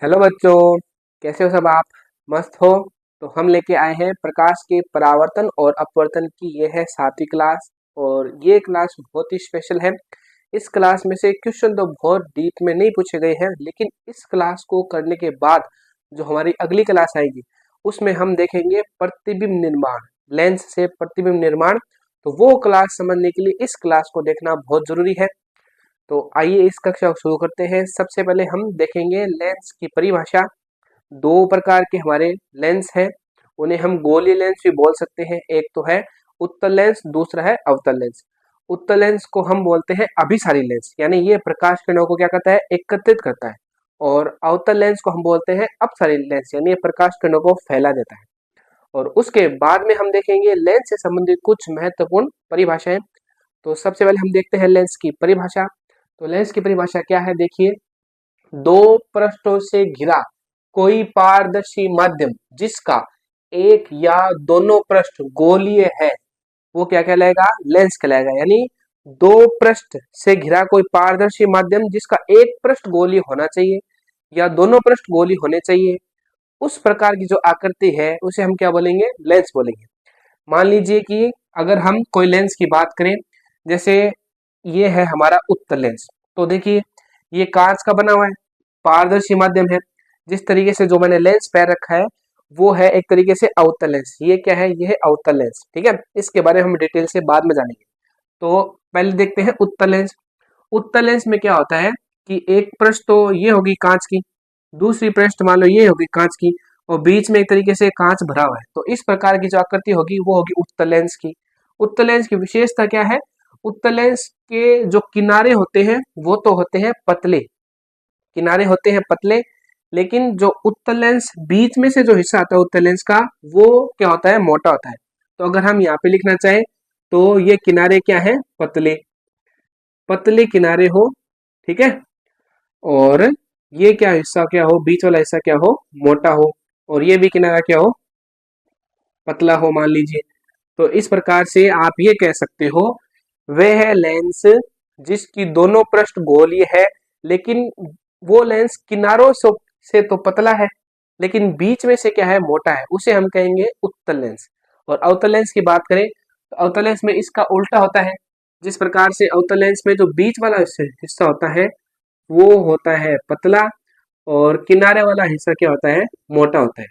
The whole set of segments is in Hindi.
हेलो बच्चों, कैसे हो सब आप? मस्त हो? तो हम लेके आए हैं प्रकाश के परावर्तन और अपवर्तन की। ये है 7वीं क्लास और ये क्लास बहुत ही स्पेशल है। इस क्लास में से क्वेश्चन तो बहुत डीप में नहीं पूछे गए हैं, लेकिन इस क्लास को करने के बाद जो हमारी अगली क्लास आएगी उसमें हम देखेंगे प्रतिबिंब निर्माण, लेंस से प्रतिबिंब निर्माण। तो वो क्लास समझने के लिए इस क्लास को देखना बहुत जरूरी है। तो आइए इस कक्षा को शुरू करते हैं। सबसे पहले हम देखेंगे लेंस की परिभाषा। दो प्रकार के हमारे लेंस हैं, उन्हें हम गोलीय लेंस भी बोल सकते हैं। एक तो है उत्तल लेंस, दूसरा है अवतल लेंस। उत्तल लेंस को हम बोलते हैं अभिसारी लेंस, यानी ये प्रकाश किरणों को क्या करता है, एकत्रित करता है। और अवतल लेंस को हम बोलते हैं अपसारी लेंस, यानी ये प्रकाश किरणों को फैला देता है। और उसके बाद में हम देखेंगे लेंस से संबंधित कुछ महत्वपूर्ण परिभाषाएं। तो सबसे पहले हम देखते हैं लेंस की परिभाषा। तो लेंस की परिभाषा क्या है, देखिए, दो पृष्ठों से घिरा कोई पारदर्शी माध्यम जिसका एक या दोनों पृष्ठ गोलीय है, वो क्या कहलाएगा, लेंस कहलाएगा। यानी दो पृष्ठ से घिरा कोई पारदर्शी माध्यम जिसका एक पृष्ठ गोलीय होना चाहिए या दोनों पृष्ठ गोलीय होने चाहिए, उस प्रकार की जो आकृति है उसे हम क्या बोलेंगे, लेंस बोलेंगे। मान लीजिए कि अगर हम कोई लेंस की बात करें, जैसे ये है हमारा उत्तल लेंस। तो देखिए, ये कांच का बना हुआ है, पारदर्शी माध्यम है। जिस तरीके से जो मैंने लेंस पैर रखा है वो है एक तरीके से अवतल लेंस। ये क्या है, ये है अवतल लेंस। ठीक है, इसके बारे में हम डिटेल से बाद में जानेंगे। तो पहले देखते हैं उत्तल लेंस। उत्तल लेंस में क्या होता है कि एक पृष्ठ तो ये होगी कांच की, दूसरी पृष्ठ मान लो ये होगी कांच की, और बीच में एक तरीके से कांच भरा हुआ है। तो इस प्रकार की जो आकृति होगी वो होगी उत्तल लेंस की। उत्तल लेंस की विशेषता क्या है, उत्तल लेंस के जो किनारे होते हैं वो तो होते हैं पतले, किनारे होते हैं पतले, लेकिन जो उत्तल लेंस बीच में से जो हिस्सा आता है उत्तल लेंस का, वो क्या होता है, मोटा होता है। तो अगर हम यहाँ पे लिखना चाहें तो ये किनारे क्या है, पतले, पतले किनारे हो। ठीक है, और ये क्या हिस्सा क्या हो, बीच वाला हिस्सा क्या हो, मोटा हो, और ये भी किनारा क्या हो, पतला हो मान लीजिए। तो इस प्रकार से आप ये कह सकते हो वह है लेंस जिसकी दोनों पृष्ठ गोलीय है, लेकिन वो लेंस किनारों से तो पतला है, लेकिन बीच में से क्या है, मोटा है, उसे हम कहेंगे उत्तल लेंस। और अवतल लेंस की बात करें तो अवतल लेंस में इसका उल्टा होता है। जिस प्रकार से अवतल लेंस में जो बीच वाला हिस्सा होता है वो होता है पतला, और किनारे वाला हिस्सा क्या होता है, मोटा होता है।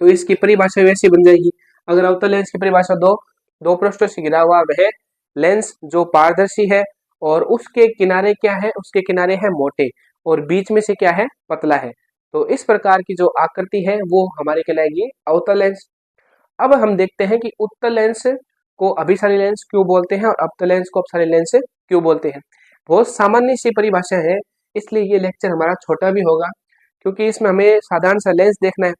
तो इसकी परिभाषा वैसी बन जाएगी। अगर अवतल लेंस की परिभाषा दो, दो पृष्ठों से घिरा हुआ वह लेंस जो पारदर्शी है और उसके किनारे क्या है, उसके किनारे है मोटे और बीच में से क्या है, पतला है। तो इस प्रकार की जो आकृति है वो हमारे कहलाएगी अवतल लेंस। अब हम देखते हैं कि उत्तल लेंस को अभिसारी लेंस क्यों बोलते हैं और अवतल लेंस को अपसारी लेंस क्यों बोलते हैं। बहुत सामान्य सी परिभाषा है, इसलिए ये लेक्चर हमारा छोटा भी होगा, क्योंकि इसमें हमें साधारण सा लेंस देखना है।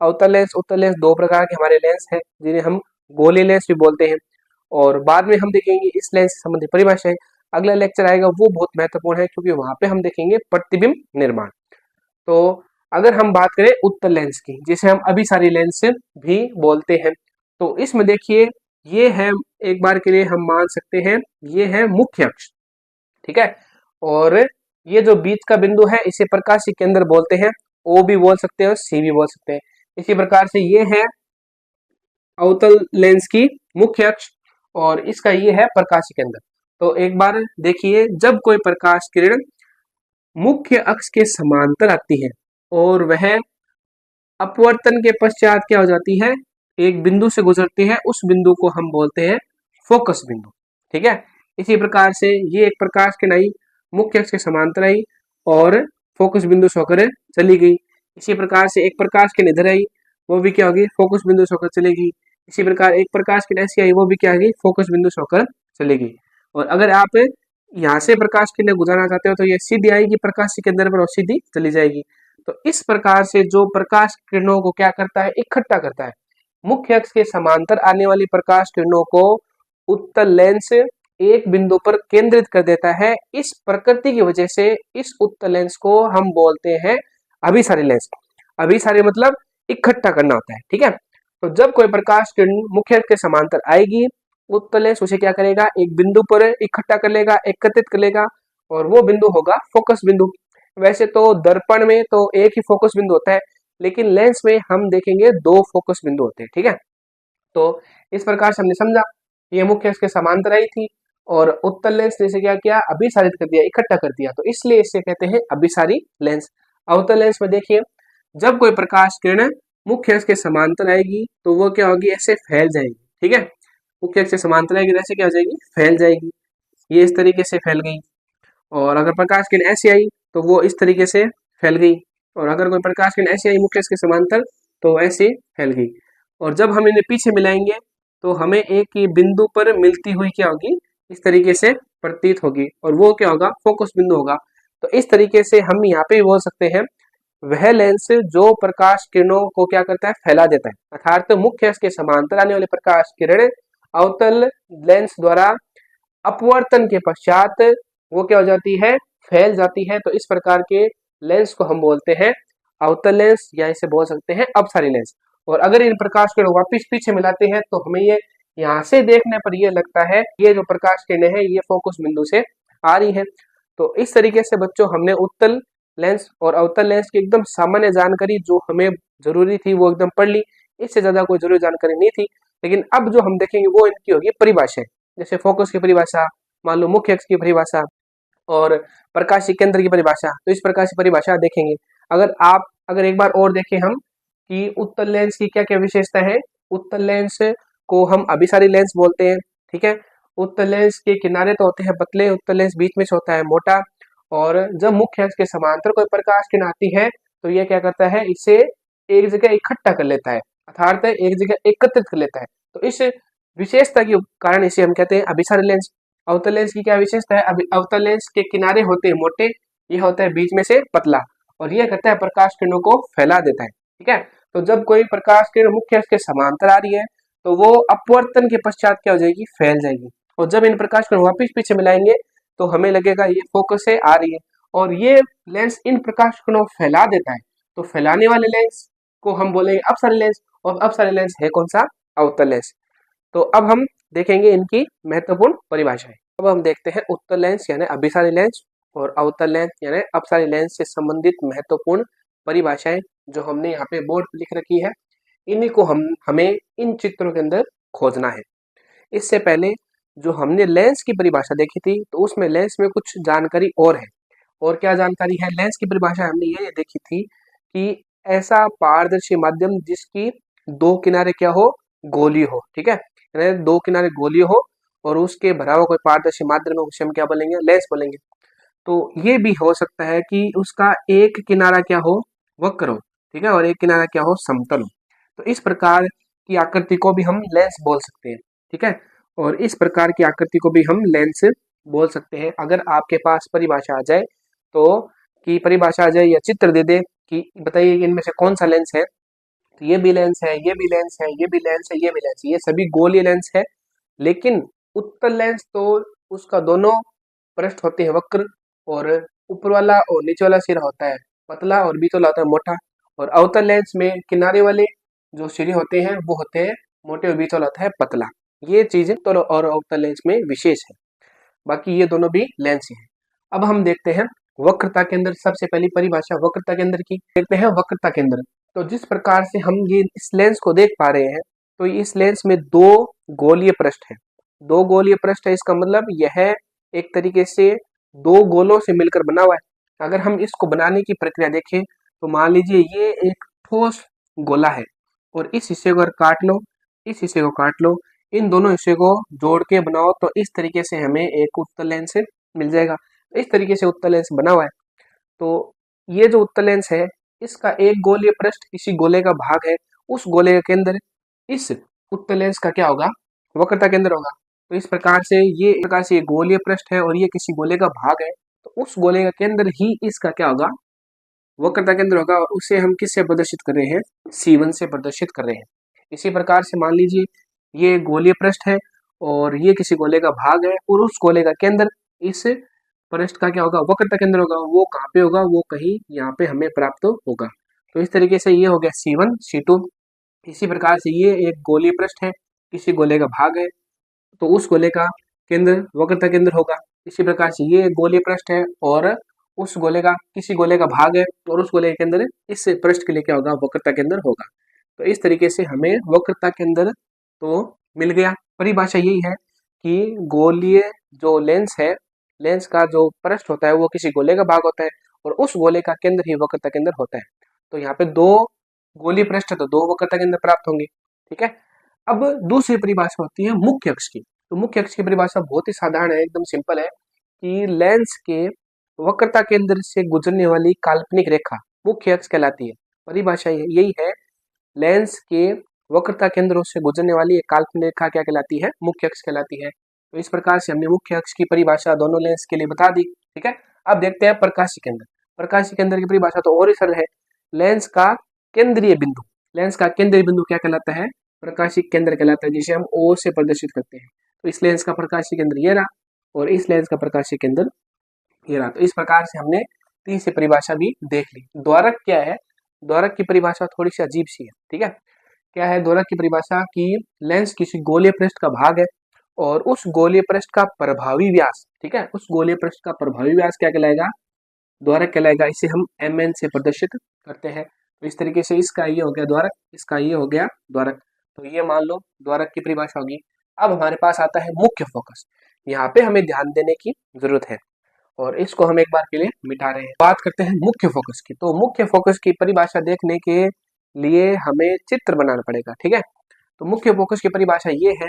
अवतल लेंस उत्तल लेंस दो प्रकार के हमारे लेंस हैं जिन्हें हम गोलीय लेंस भी बोलते हैं, और बाद में हम देखेंगे इस लेंस से संबंधित परिभाषाएं। अगला लेक्चर आएगा वो बहुत महत्वपूर्ण है, क्योंकि वहां पे हम देखेंगे प्रतिबिंब निर्माण। तो अगर हम बात करें उत्तल लेंस की, जिसे हम अभिसारी लेंस भी बोलते हैं, तो इसमें देखिए ये है, एक बार के लिए हम मान सकते हैं ये है मुख्य अक्ष। ठीक है, और ये जो बीच का बिंदु है इसे प्रकाशीय केंद्र बोलते हैं, ओ भी बोल सकते हैं और सी भी बोल सकते हैं। इसी प्रकार से ये है अवतल लेंस की मुख्य अक्ष और इसका ये है प्रकाशीय केंद्र। तो एक बार देखिए, जब कोई प्रकाश किरण मुख्य अक्ष के समांतर आती है और वह अपवर्तन के पश्चात क्या हो जाती है, एक बिंदु से गुजरती है, उस बिंदु को हम बोलते हैं फोकस बिंदु। ठीक है, इसी प्रकार से ये एक प्रकाश किरण आई, मुख्य अक्ष के समांतर आई और फोकस बिंदु से होकर चली गई। इसी प्रकार से एक प्रकाश किरण इधर आई, वो भी क्या होगी, फोकस बिंदु से होकर चलेगी। इसी प्रकार एक प्रकाश किरण ऐसी आई, वो भी क्या होगी, फोकस बिंदु से होकर चलेगी। और अगर आप यहाँ से प्रकाश किरण गुजरना चाहते हो तो ये सीधी आएगी प्रकाश के अंदर पर और सीधी चली जाएगी। तो इस प्रकार से जो प्रकाश किरणों को क्या करता है, इकट्ठा करता है। मुख्य अक्ष के समांतर आने वाली प्रकाश किरणों को उत्तल लेंस एक बिंदु पर केंद्रित कर देता है। इस प्रकृति की वजह से इस उत्तल लेंस को हम बोलते हैं अभिसारी लेंस। अभिसारी मतलब इकट्ठा करना होता है। ठीक है, तो जब कोई प्रकाश किरण मुख्य अक्ष के समांतर आएगी, उत्तल लेंस उसे क्या करेगा, एक बिंदु पर इकट्ठा कर लेगा, एकत्रित कर लेगा, और वो बिंदु होगा फोकस बिंदु। वैसे तो दर्पण में तो एक ही फोकस बिंदु होता है, लेकिन लेंस में हम देखेंगे दो फोकस बिंदु होते हैं, ठीक है। तो इस प्रकार से हमने समझा, ये मुख्य अक्ष के समांतर आई थी और उत्तल लेंस ने इसे क्या किया, अभिसारित कर दिया, इकट्ठा कर दिया, तो इसलिए इसे कहते हैं अभिसारी लेंस। अवतल लेंस में देखिए, जब कोई प्रकाश किरण मुख्य अक्ष के समांतर आएगी तो वो क्या होगी, ऐसे फैल जाएगी, ठीक है। मुख्य अक्ष से समांतर आएगी, ऐसे क्या हो जाएगी, फैल जाएगी, ये इस तरीके से फैल गई। और अगर प्रकाश किरण ऐसी आई तो वो इस तरीके से फैल गई, और अगर कोई प्रकाश किरण ऐसी आई मुख्य अक्ष के समांतर तो ऐसे फैल गई। और जब हम इन्हें पीछे मिलाएंगे तो हमें एक ही बिंदु पर मिलती हुई क्या होगी, इस तरीके से प्रतीत होगी, और वो क्या होगा, फोकस बिंदु होगा। तो इस तरीके से हम यहाँ पे बोल सकते हैं वह लेंस जो प्रकाश किरणों को क्या करता है, फैला देता है, अर्थात मुख्य अक्ष के समांतर आने वाले प्रकाश किरण अवतल लेंस द्वारा अपवर्तन के पश्चात वो क्या हो जाती है, फैल जाती है। तो इस प्रकार के लेंस को हम बोलते हैं अवतल लेंस, या इसे बोल सकते हैं अपसारी लेंस। और अगर इन प्रकाश किरण वापिस पीछे मिलाते हैं तो हमें ये यहाँ से देखने पर ये लगता है ये जो प्रकाश किरण है ये फोकस बिंदु से आ रही है। तो इस तरीके से बच्चों हमने उत्तल लेंस और अवतल लेंस की एकदम सामान्य जानकारी जो हमें जरूरी थी वो एकदम पढ़ ली, इससे ज्यादा कोई जरूरी जानकारी नहीं थी। लेकिन अब जो हम देखेंगे वो इनकी होगी परिभाषा, जैसे फोकस की परिभाषा, मान लो मुख्य अक्ष की परिभाषा और प्रकाशीय केंद्र की परिभाषा। तो इस प्रकार से परिभाषा देखेंगे। अगर एक बार और देखें हम कि उत्तल लेंस की क्या क्या विशेषता है। उत्तल लेंस को हम अभिसारी लेंस बोलते हैं, ठीक है। उत्तल लेंस के किनारे तो होते हैं पतले, उत्तल लेंस बीच में से होता है मोटा, और जब मुख्य अक्ष के समांतर कोई प्रकाश किरण आती है तो ये क्या करता है, इसे एक जगह इकट्ठा कर लेता है, अर्थात एक जगह एकत्रित कर लेता है। तो इस विशेषता के कारण इसे हम कहते हैं अभिसारी लेंस। अवतल लेंस की क्या विशेषता है, अभी अवतल लेंस के किनारे होते हैं मोटे, ये होता है बीच में से पतला, और ये कहता है प्रकाश किरणों को फैला देता है, ठीक है। तो जब कोई प्रकाश किरण मुख्य अक्ष के समांतर आ रही है तो वो अपवर्तन के पश्चात क्या हो जाएगी, फैल जाएगी। और जब इन प्रकाश किरण वापिस पीछे मिलाएंगे तो हमें लगेगा ये फोकस से आ रही है, और ये लेंस इन प्रकाश किरणों को फैला देता है। तो फैलाने वाले लेंस को हम बोलेंगे अपसारी लेंस, और अपसारी लेंस है कौन सा, अवतल लेंस। तो अब हम देखेंगे इनकी महत्वपूर्ण परिभाषाएं। अब हम देखते हैं उत्तल लेंस यानी अभिसारी लेंस और अवतल लेंस यानी अपसारी लेंस से संबंधित महत्वपूर्ण परिभाषाएं जो हमने यहाँ पे बोर्ड पर लिख रखी है। इन्हीं को हमें इन चित्रों के अंदर खोजना है। इससे पहले जो हमने लेंस की परिभाषा देखी थी तो उसमें लेंस में कुछ जानकारी और है। और क्या जानकारी है, लेंस की परिभाषा हमने ये देखी थी कि ऐसा पारदर्शी माध्यम जिसकी दो किनारे क्या हो, गोली हो, ठीक है। यानी दो किनारे गोली हो और उसके भरा हुआ कोई पारदर्शी माध्यम हो, उसे हम क्या बोलेंगे, लेंस बोलेंगे। तो ये भी हो सकता है कि उसका एक किनारा क्या हो, वक्र हो, ठीक है, और एक किनारा क्या हो, समतल हो। तो इस प्रकार की आकृति को भी हम लेंस बोल सकते हैं, ठीक है। और इस प्रकार की आकृति को भी हम लेंस बोल सकते हैं। अगर आपके पास परिभाषा आ जाए तो कि परिभाषा आ जाए या चित्र दे दे कि बताइए इनमें से कौन सा लेंस है, तो ये भी लेंस है, ये भी लेंस है, ये भी लेंस है, ये भी लेंस है, ये सभी गोलीय लेंस है। लेकिन उत्तल लेंस तो उसका दोनों पृष्ठ होते हैं वक्र, और ऊपर वाला और नीचे वाला सिरा होता है पतला और बीच वाला होता है मोटा। और अवतल लेंस में किनारे वाले जो सिरे होते हैं वो होते हैं मोटे और बीच वाला होता है पतला। ये चीजें तो और अवतल लेंस में विशेष है, बाकी ये दोनों भी लेंस ही हैं। अब हम देखते हैं वक्रता केंद्र। सबसे पहली परिभाषा वक्रता केंद्र की देखते हैं। वक्रता केंद्र, तो जिस प्रकार से हम ये इस लेंस को देख पा रहे हैं तो इस लेंस में दो गोलीय पृष्ठ है। दो गोलीय पृष्ठ है, इसका मतलब यह एक तरीके से दो गोलों से मिलकर बना हुआ है। अगर हम इसको बनाने की प्रक्रिया देखें तो मान लीजिए ये एक ठोस गोला है, और इस हिस्से को अगर काट लो, इस हिस्से को काट लो, इन दोनों हिस्से को जोड़ के बनाओ तो इस तरीके से हमें एक उत्तल लेंस मिल जाएगा। इस तरीके से उत्तल लेंस बना हुआ है। तो ये जो उत्तल लेंस है इसका एक गोलीय पृष्ठ किसी गोले का भाग है, उस गोले का केंद्र इस उत्तल लेंस का क्या होगा, वक्रता केंद्र होगा। तो इस प्रकार से ये गोलीय पृष्ठ है और ये किसी गोले का भाग है, तो उस गोले का केंद्र ही इसका क्या होगा, वक्रता केंद्र होगा। और उसे हम किससे प्रदर्शित कर रहे हैं, C1 से प्रदर्शित कर रहे हैं। इसी प्रकार से मान लीजिए ये गोलीय पृष्ठ है और ये किसी गोले का भाग है, और उस गोले का केंद्र इस पृष्ठ का क्या होगा, वक्रता केंद्र होगा। वो कहाँ पे होगा, वो कहीं यहाँ पे हमें प्राप्त होगा। तो इस तरीके से ये हो गया C1 C2। इसी प्रकार से ये एक गोलीय पृष्ठ है, किसी गोले का भाग है, तो उस गोले का केंद्र वक्रता केंद्र होगा। इसी प्रकार से ये गोलीय पृष्ठ है और उस गोले का किसी गोले का भाग है और उस गोले के अंदर इस पृष्ठ के लिए क्या होगा, वक्रता के अंदर होगा। तो इस तरीके से हमें वक्रता के अंदर तो मिल गया। परिभाषा यही है कि गोलीय जो लेंस है, लेंस का जो पृष्ठ होता है वो किसी गोले का भाग होता है और उस गोले का केंद्र ही वक्रता के अंदर होता है। तो यहाँ पे दो गोलीय पृष्ठ है तो दो वक्रता के अंदर प्राप्त होंगे। ठीक है। अब दूसरी परिभाषा होती है मुख्य अक्ष की। तो मुख्य अक्ष की परिभाषा बहुत ही साधारण है, एकदम सिंपल है कि लेंस के वक्रता केंद्र से गुजरने वाली काल्पनिक रेखा मुख्य अक्ष कहलाती है। परिभाषा यही है, लेंस के वक्रता केंद्रों से गुजरने वाली एक काल्पनिक रेखा क्या कहलाती है, मुख्य अक्ष कहलाती है। तो इस प्रकार से हमने मुख्य अक्ष की परिभाषा दोनों लेंस के लिए बता दी। ठीक है। अब देखते हैं प्रकाशीय केंद्र। प्रकाशीय केंद्र की परिभाषा तो और ही सरल है, लेंस का केंद्रीय बिंदु, लेंस का केंद्रीय बिंदु क्या कहलाता है, प्रकाशीय केंद्र कहलाता है, जिसे हम O से प्रदर्शित करते हैं। तो इस लेंस का प्रकाशीय केंद्र ये रहा और इस लेंस का प्रकाशीय केंद्र ये रहा। तो इस प्रकार से हमने तीसरी परिभाषा भी देख ली। द्वारक क्या है, द्वारक की परिभाषा थोड़ी सी अजीब सी है। ठीक है। क्या है द्वारक की परिभाषा कि लेंस किसी गोलीय पृष्ठ का भाग है और उस गोलीय पृष्ठ का प्रभावी व्यास, ठीक है, उस गोलीय पृष्ठ का प्रभावी व्यास क्या कहलाएगा, द्वारक कहलाएगा। इसे हम mn से प्रदर्शित करते हैं। तो इस तरीके से इसका ये हो गया द्वारक, इसका ये हो गया द्वारक। तो ये मान लो द्वारक की परिभाषा होगी। अब हमारे पास आता है मुख्य फोकस। यहाँ पे हमें ध्यान देने की जरूरत है और इसको हम एक बार के लिए मिटा रहे हैं। बात करते हैं मुख्य फोकस की। तो मुख्य फोकस की परिभाषा देखने के लिए हमें चित्र बनाना पड़ेगा। ठीक है। तो मुख्य फोकस की परिभाषा ये है,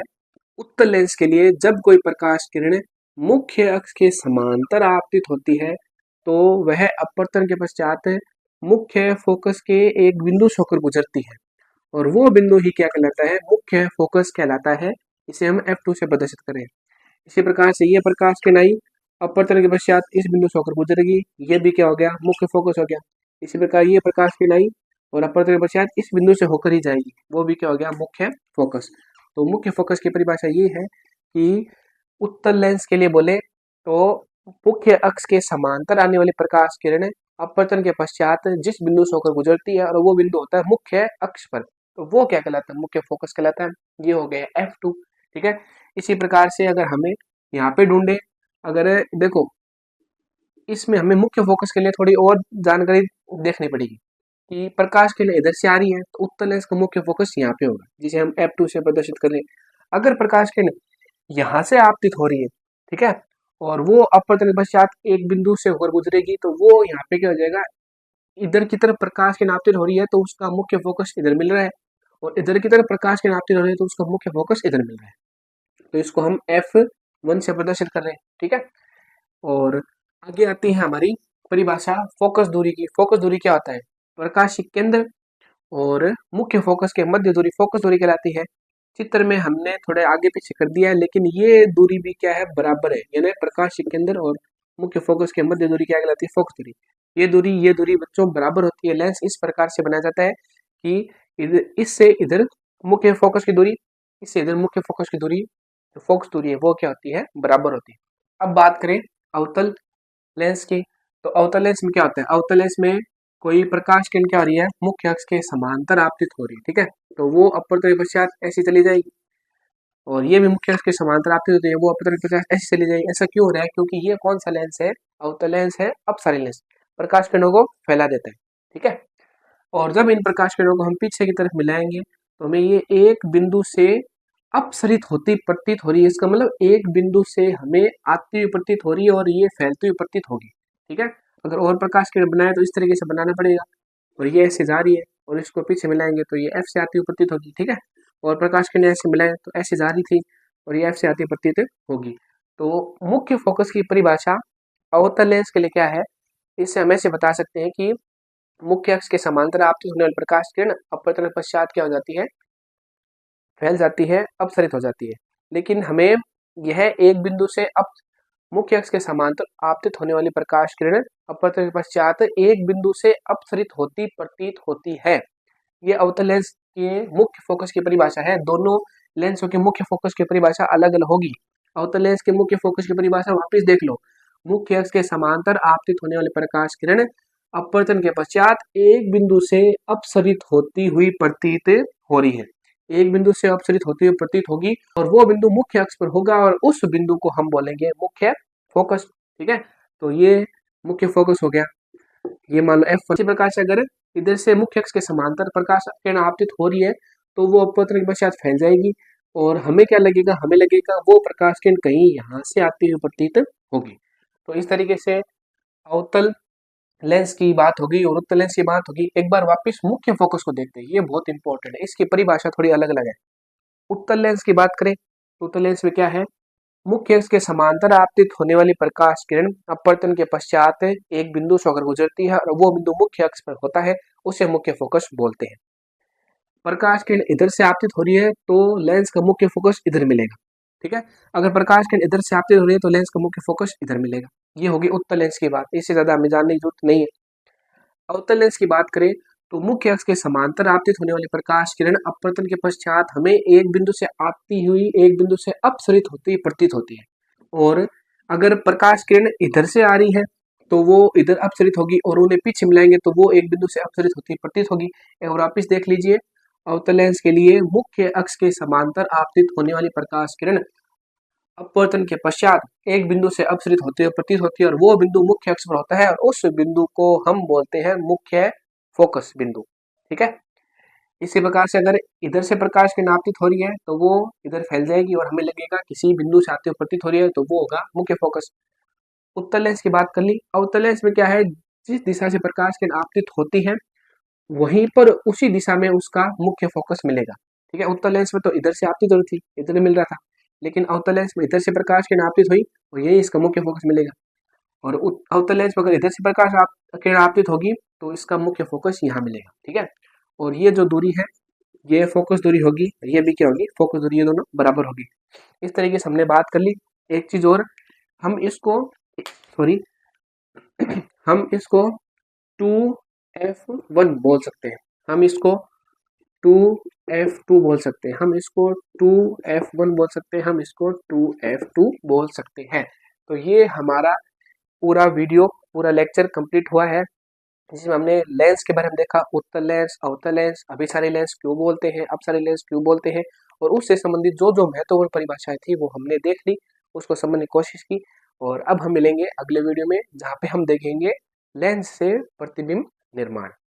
उत्तल लेंस के लिए जब कोई प्रकाश किरण मुख्य अक्ष के समांतर आपतित होती है तो वह अपवर्तन के पश्चात मुख्य फोकस के एक बिंदु से होकर गुजरती है और वो बिंदु ही क्या कहलाता है, मुख्य फोकस कहलाता है। इसे हम F2 से प्रदर्शित करें। इसी प्रकार से ये प्रकाश किरणाई अपवर्तन के पश्चात इस बिंदु से होकर गुजरेगी, ये भी क्या हो गया, मुख्य फोकस हो गया। इसी प्रकार ये प्रकाश किरणाई और अपवर्तन के पश्चात इस बिंदु से होकर ही जाएगी, वो भी क्या हो गया, मुख्य फोकस। तो मुख्य फोकस की परिभाषा ये है कि उत्तल लेंस के लिए बोले तो मुख्य अक्ष के समांतर आने वाली प्रकाश किरण अपवर्तन के पश्चात जिस बिंदु से होकर गुजरती है और वो बिंदु होता है मुख्य अक्ष पर, तो वो क्या कहलाता है, मुख्य फोकस कहलाता है। ये हो गया F2। ठीक है। इसी प्रकार से अगर हमें यहाँ पे ढूंढे, अगर देखो इसमें हमें मुख्य फोकस के लिए थोड़ी और जानकारी देखनी पड़ेगी कि प्रकाश के लिए इधर से आ रही है तो उत्तल लेंस का मुख्य फोकस यहाँ पे होगा, जिसे हम F2 से प्रदर्शित कर रहे हैं। अगर प्रकाश के लिए यहाँ से आपतित हो रही है, ठीक है, और वो अपवर्तन के पश्चात एक बिंदु से होकर गुजरेगी तो वो यहाँ पे क्या हो जाएगा, इधर की तरफ प्रकाश की नापतित हो रही है तो उसका मुख्य फोकस इधर मिल रहा है और इधर की तरफ प्रकाश की नापतित हो रही है तो उसका मुख्य फोकस इधर मिल रहा है। तो इसको हम F1 से प्रदर्शित कर रहे हैं। ठीक है। और आगे आती है हमारी परिभाषा फोकस दूरी की। फोकस दूरी क्या होता है, प्रकाशिक केंद्र और मुख्य फोकस के मध्य दूरी फोकस दूरी कहलाती है। चित्र में हमने थोड़े आगे पीछे कर दिया है लेकिन ये दूरी भी क्या है, बराबर है, यानी प्रकाशिक केंद्र और मुख्य फोकस के मध्य दूरी क्या कहलाती है, फोकस दूरी। ये दूरी बच्चों बराबर होती है। लेंस इस प्रकार से बनाया जाता है कि इधर इससे इधर मुख्य फोकस की दूरी, इससे इधर मुख्य फोकस की दूरी, जो फोकस दूरी है वो क्या होती है, बराबर होती है। अब बात करें अवतल लेंस की। तो अवतल लेंस में क्या होता है, अवतल लेंस में कोई प्रकाश किरण क्या हो रही है, मुख्य अक्ष के समांतर आपतित हो रही है। ठीक है। तो वो अपवर्तन के पश्चात ऐसी चली जाएगी और ये भी मुख्य अक्ष के समांतर आपतित होती है, वो अपवर्तन के पश्चात ऐसी चली जाएगी। ऐसा क्यों हो रहा है, क्योंकि ये कौन सा लेंस है, अवतल लेंस है, अपसारी लेंस, प्रकाश किरणों को फैला देता है। ठीक है। और जब इन प्रकाश किरणों को हम पीछे की तरफ मिलाएंगे तो हमें ये एक बिंदु से अपसरित होती प्रतीत हो रही है। इसका मतलब एक बिंदु से हमें आती हुई प्रतीत हो रही है और ये फैलती हुई प्रतीत होगी। ठीक है। अगर और प्रकाश किरण बनाए तो इस तरीके से बनाना पड़ेगा और ये ऐसे जा रही है और इसको पीछे मिलाएंगे तो ये F से आती हुई प्रतीत होगी। ठीक है। और प्रकाश किरण ऐसे मिलाए तो ऐसे जा रही थी और ये F से आती प्रतीत होगी। तो मुख्य फोकस की परिभाषा अवतल लेंस के लिए क्या है, इससे हम ऐसे बता सकते हैं कि मुख्य अक्ष के समांतर आपतित होने वाली प्रकाश किरण अपवर्तन के पश्चात क्या हो जाती है, फैल जाती है, अपसरित हो जाती है। लेकिन हमें यह एक बिंदु से अब मुख्य अक्ष के समांतर आपतित होने वाली प्रकाश किरण अपवर्तन के पश्चात एक बिंदु से अपसरित होती प्रतीत होती है। ये अवतल लेंस के मुख्य फोकस की परिभाषा है। दोनों लेंसों के मुख्य फोकस की परिभाषा अलग अलग होगी। अवतल लेंस के मुख्य फोकस की परिभाषा वापस देख लो, मुख्य अक्ष के समांतर आपतित होने वाली प्रकाश किरण अपवर्तन के पश्चात एक बिंदु से अपसरित होती हुई प्रतीत हो रही है, एक बिंदु से अपसरित होती हुई प्रतीत होगी और वो बिंदु मुख्य अक्ष पर होगा और उस बिंदु को हम बोलेंगे मुख्य फोकस। ठीक है। तो ये मुख्य फोकस हो गया, ये मान लो F1। इसी प्रकार से अगर इधर से मुख्य अक्ष के समांतर प्रकाश किरण आपतित हो रही है तो वो अपवर्तन के पश्चात फैल जाएगी और हमें क्या लगेगा, हमें लगेगा वो प्रकाश किरण कहीं यहाँ से आती हुई प्रतीत होगी। तो इस तरीके से अवतल लेंस की बात होगी और उत्तल लेंस की बात होगी। एक बार वापस मुख्य फोकस को देखते हैं, ये बहुत इंपॉर्टेंट है, इसकी परिभाषा थोड़ी अलग अलग है। उत्तल लेंस की बात करें तो उत्तल लेंस में क्या है, मुख्य अक्ष के समांतर आपतित होने वाली प्रकाश किरण अपवर्तन के पश्चात एक बिंदु से होकर गुजरती है और वो बिंदु मुख्य अक्ष पर होता है, उसे मुख्य फोकस बोलते हैं। प्रकाश किरण इधर से आपतित हो रही है तो लेंस का मुख्य फोकस इधर मिलेगा, ठीक है। अगर प्रकाश किरण इधर से आपतित हो रही है तो लेंस का मुख्य फोकस इधर मिलेगा। ये होगी उत्तल लेंस की बात, इससे ज्यादा हमें जानने की जरूरत नहीं है। अवतल लेंस की बात करें तो मुख्य अक्ष के समांतर आपतित होने वाली प्रकाश किरण अपवर्तन के पश्चात हमें एक बिंदु से आती हुई एक बिंदु से अपसरित होती प्रतीत होती है। और अगर प्रकाश किरण इधर से आ रही है तो वो इधर अपसरित होगी और उन्हें पीछे मिलाएंगे तो वो एक बिंदु से अपसरित होती प्रतीत होगी। और वापिस देख लीजिए, अवतल लेंस के लिए मुख्य अक्ष के समांतर आपतित होने वाली प्रकाश किरण अपवर्तन के पश्चात एक बिंदु से अपसरित होती हुई प्रतीत होती है और वो बिंदु मुख्य अक्ष पर होता है और उस बिंदु को हम बोलते हैं मुख्य फोकस बिंदु, ठीक है। इसी प्रकार से अगर इधर से प्रकाश की नापतित हो रही है तो वो इधर फैल जाएगी और हमें लगेगा किसी बिंदु से आते हुए प्रतीत हो रही है तो वो होगा मुख्य फोकस। उत्तल लेंस की बात कर ली। अवतल लेंस में क्या है, जिस दिशा से प्रकाश की आपतित होती है वहीं पर उसी दिशा में उसका मुख्य फोकस मिलेगा, ठीक है। उत्तल लेंस में तो इधर से आपतित हो रही थी, इधर मिल रहा था, लेकिन अवतल लेंस में इधर से प्रकाश की आपतित हुई और यही इसका मुख्य फोकस मिलेगा। और अवतल लेंस में अगर इधर से प्रकाश किरण आपतित होगी तो इसका मुख्य फोकस यहाँ मिलेगा, ठीक है। और ये जो दूरी है ये फोकस दूरी होगी, ये भी क्या होगी फोकस दूरी, ये दोनों बराबर होगी। इस तरीके से हमने बात कर ली। एक चीज और, हम इसको सॉरी हम इसको 2F1 बोल सकते हैं, हम इसको 2F2 बोल सकते हैं, हम इसको 2F1 बोल सकते हैं, हम इसको 2F2 बोल सकते हैं। तो ये हमारा पूरा वीडियो पूरा लेक्चर कंप्लीट हुआ है जिसमें हमने लेंस के बारे में देखा, उत्तल लेंस, अवतल लेंस, अभिसारी लेंस क्यों बोलते हैं, अपसारी लेंस क्यों बोलते हैं, और उससे संबंधित जो जो महत्वपूर्ण परिभाषाएं थी वो हमने देख ली, उसको समझने की कोशिश की। और अब हम मिलेंगे अगले वीडियो में जहाँ पे हम देखेंगे लेंस से प्रतिबिंब निर्माण।